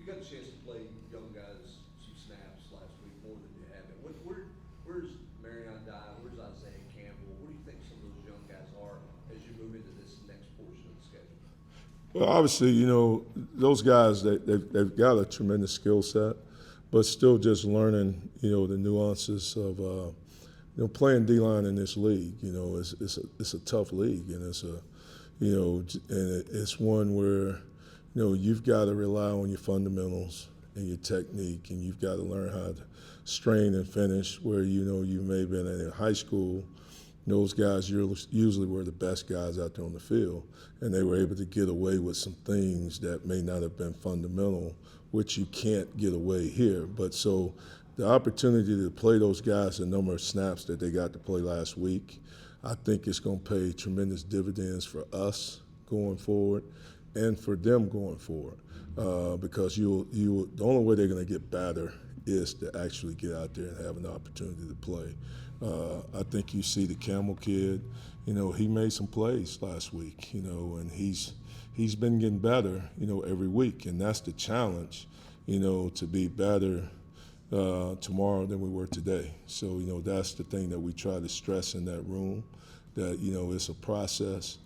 you got a chance to play young guys some snaps last week more than you haven't. Where's Marion Dye? Where's Isaiah Campbell? Where do you think some of those young guys are as you move into this next portion of the schedule? Well, obviously, those guys they've got a tremendous skill set, but still just learning, the nuances of playing D line in this league. It's a tough league, and it's one where you've got to rely on your fundamentals and your technique, and you've got to learn how to strain and finish. Where you may have been in high school, those guys usually were the best guys out there on the field, and they were able to get away with some things that may not have been fundamental, which you can't get away here. But so the opportunity to play those guys the number of snaps that they got to play last week, I think it's going to pay tremendous dividends for us going forward and for them going forward. Because the only way they're going to get better is to actually get out there and have an opportunity to play. I think you see the Camel kid, he made some plays last week, and he's been getting better, every week, and that's the challenge, to be better tomorrow than we were today. So, that's the thing that we try to stress in that room, that, it's a process.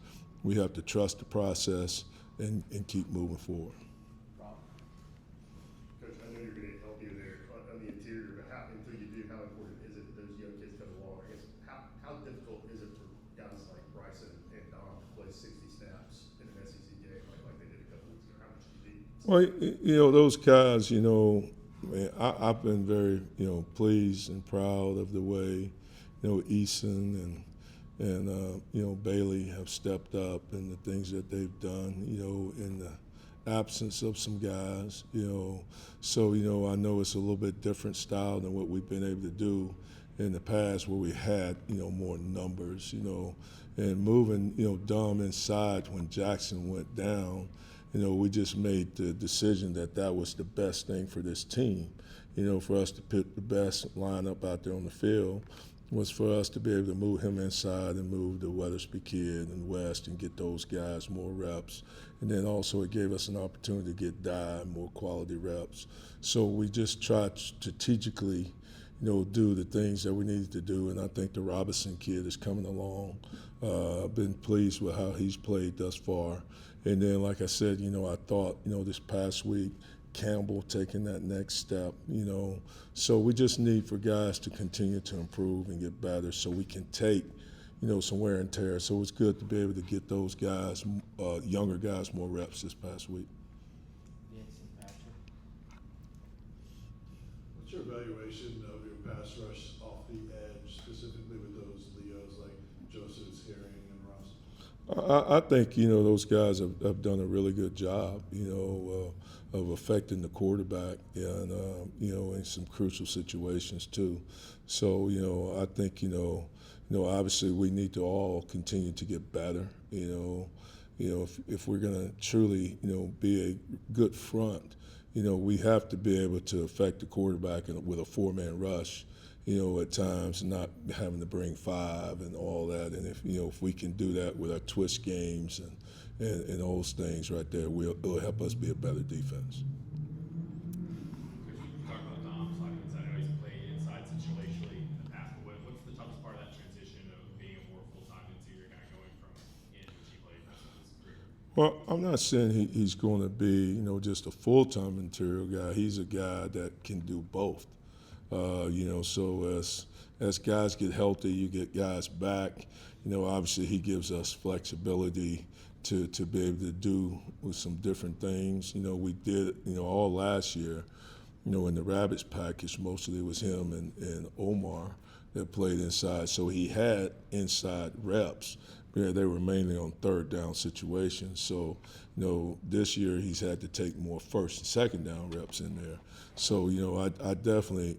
We have to trust the process and keep moving forward. Coach, I know you're going to help you there on the interior, but until you do, how important is it that those young kids come along? I guess how difficult is it for guys like Bryson and Dom to play 60 snaps in an SEC game like they did a couple weeks ago? How much do you need? Well, those guys, man, I've been very, pleased and proud of the way, Eason and Bailey have stepped up and the things that they've done, in the absence of some guys, So, I know it's a little bit different style than what we've been able to do in the past where we had, more numbers, and moving, Dom inside when Jackson went down, we just made the decision that that was the best thing for this team, for us to pick the best lineup out there on the field was for us to be able to move him inside and move the Weathersby kid and West and get those guys more reps. And then also it gave us an opportunity to get Dye more quality reps. So we just tried strategically, do the things that we needed to do. And I think the Robinson kid is coming along. I've been pleased with how he's played thus far. And then, like I said, I thought, this past week, Campbell taking that next step, So we just need for guys to continue to improve and get better so we can take, some wear and tear. So it's good to be able to get those guys, younger guys, more reps this past week. What's your evaluation of your pass rush off the edge, specifically with those Leos like Joseph's, Herring, and Ross? I think those guys have done a really good job of affecting the quarterback and in some crucial situations too. So I think obviously we need to all continue to get better. If we're going to truly be a good front, we have to be able to affect the quarterback with a four-man rush. At times not having to bring five and all that. And if we can do that with our twist games and those things right there, it'll help us be a better defense. Could you talk about Dom's side inside? I know he's played inside situationally in the past, but what's the toughest part of that transition of being a more full-time interior guy going from in which he played most of his career? Well, I'm not saying he's going to be, just a full-time interior guy. He's a guy that can do both. So as guys get healthy, you get guys back. Obviously he gives us flexibility to be able to do with some different things. We did, all last year, in the Rabbits package, mostly it was him and Omar that played inside. So he had inside reps. Yeah, they were mainly on third down situations. So, this year he's had to take more first and second down reps in there. So, I definitely,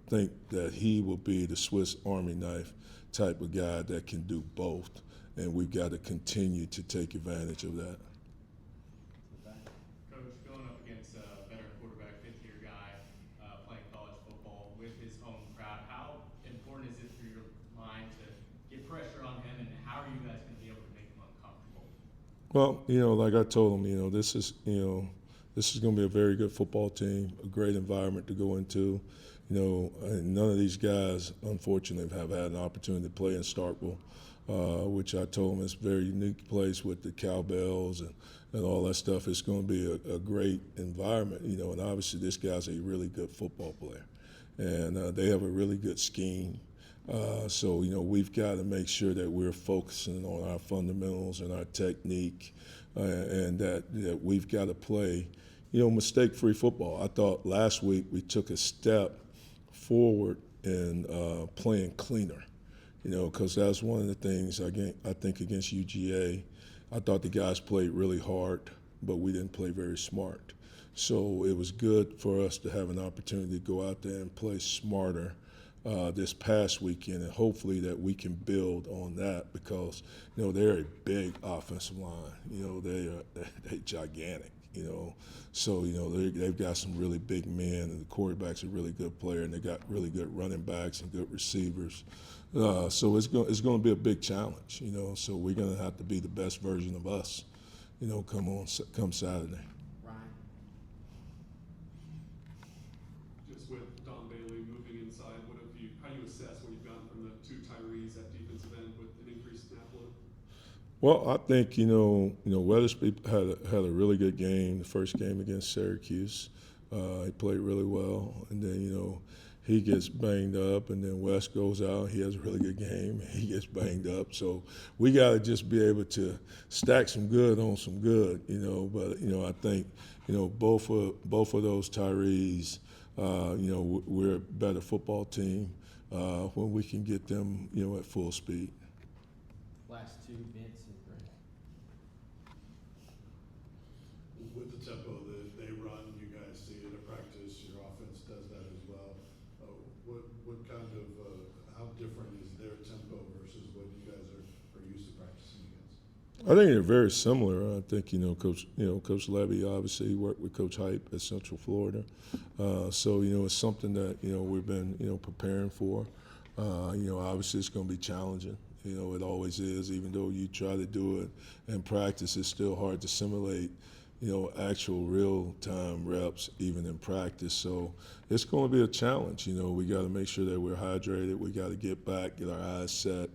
think that he will be the Swiss Army knife type of guy that can do both. And we've got to continue to take advantage of that. Coach, going up against a veteran quarterback, fifth-year guy, playing college football with his home crowd, how important is it for your line to get pressure on him, and how are you guys going to be able to make him uncomfortable? Well, like I told him, this this is going to be a very good football team, a great environment to go into. You know, and none of these guys, unfortunately, have had an opportunity to play in Starkville, which I told them is a very unique place with the cowbells and all that stuff. It's going to be a great environment, you know, and obviously this guy's a really good football player. And they have a really good scheme. So, you know, we've got to make sure that we're focusing on our fundamentals and our technique and that we've got to play, you know, mistake-free football. I thought last week we took a step forward in playing cleaner, you know, because that's one of the things, I think against UGA, I thought the guys played really hard, but we didn't play very smart. So it was good for us to have an opportunity to go out there and play smarter this past weekend, and hopefully that we can build on that because, you know, they're a big offensive line. You know, they're gigantic. You know, so you know they've got some really big men, and the quarterback's a really good player, and they got really good running backs and good receivers. So it's going to be a big challenge. You know, so we're going to have to be the best version of us. You know, come Saturday. Ryan. Just with Dom Bailey moving inside, how do you assess what you've gotten from the two Tyrees at defensive end with an increased snap load? Well, I think you know Weathersby had a really good game. The first game against Syracuse, he played really well, and then you know he gets banged up, and then West goes out. He has a really good game. He gets banged up, so we got to just be able to stack some good on some good, you know. But you know, I think you know both of those Tyrees, you know, we're a better football team when we can get them, you know, at full speed. Last two, Vince and Grant. With the tempo that they run, you guys see it at practice, your offense does that as well. What kind of, how different is their tempo versus what you guys are used to practicing against? I think they're very similar. I think Coach Levy obviously worked with Coach Hype at Central Florida, so you know it's something that you know we've been preparing for. You know, obviously it's going to be challenging. You know, it always is. Even though you try to do it in practice, it's still hard to simulate, you know, actual real-time reps even in practice. So it's going to be a challenge. You know, we got to make sure that we're hydrated. We got to get back, get our eyes set.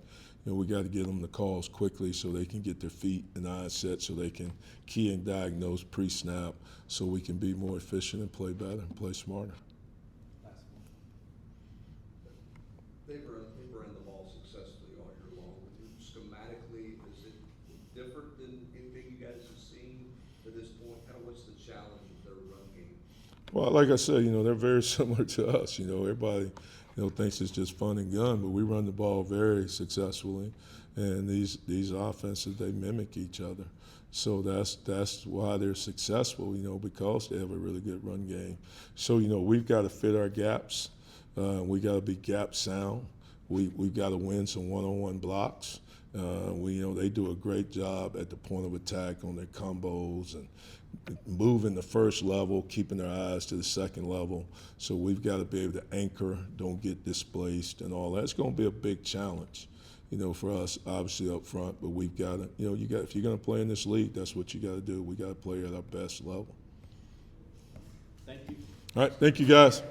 You know, we got to get them the calls quickly so they can get their feet and eyes set so they can key and diagnose pre-snap so we can be more efficient and play better and play smarter. Last one. They've run the ball successfully all year long. Schematically, is it different than anything you guys have seen to this point? Kind of what's the challenge of their run game? Well, like I said, you know, they're very similar to us. You know, everybody, you know, thinks it's just fun and gun, but we run the ball very successfully, and these offenses, they mimic each other. So that's why they're successful, you know, because they have a really good run game. So, you know, we've got to fit our gaps. We got to be gap sound. We've got to win some one-on-one blocks. You know, they do a great job at the point of attack on their combos and moving the first level, keeping their eyes to the second level. So we've got to be able to anchor, don't get displaced, and all that. It's going to be a big challenge, you know, for us, obviously up front. But we've got to, you know, if you're going to play in this league, that's what you got to do. We got to play at our best level. Thank you. All right, thank you guys.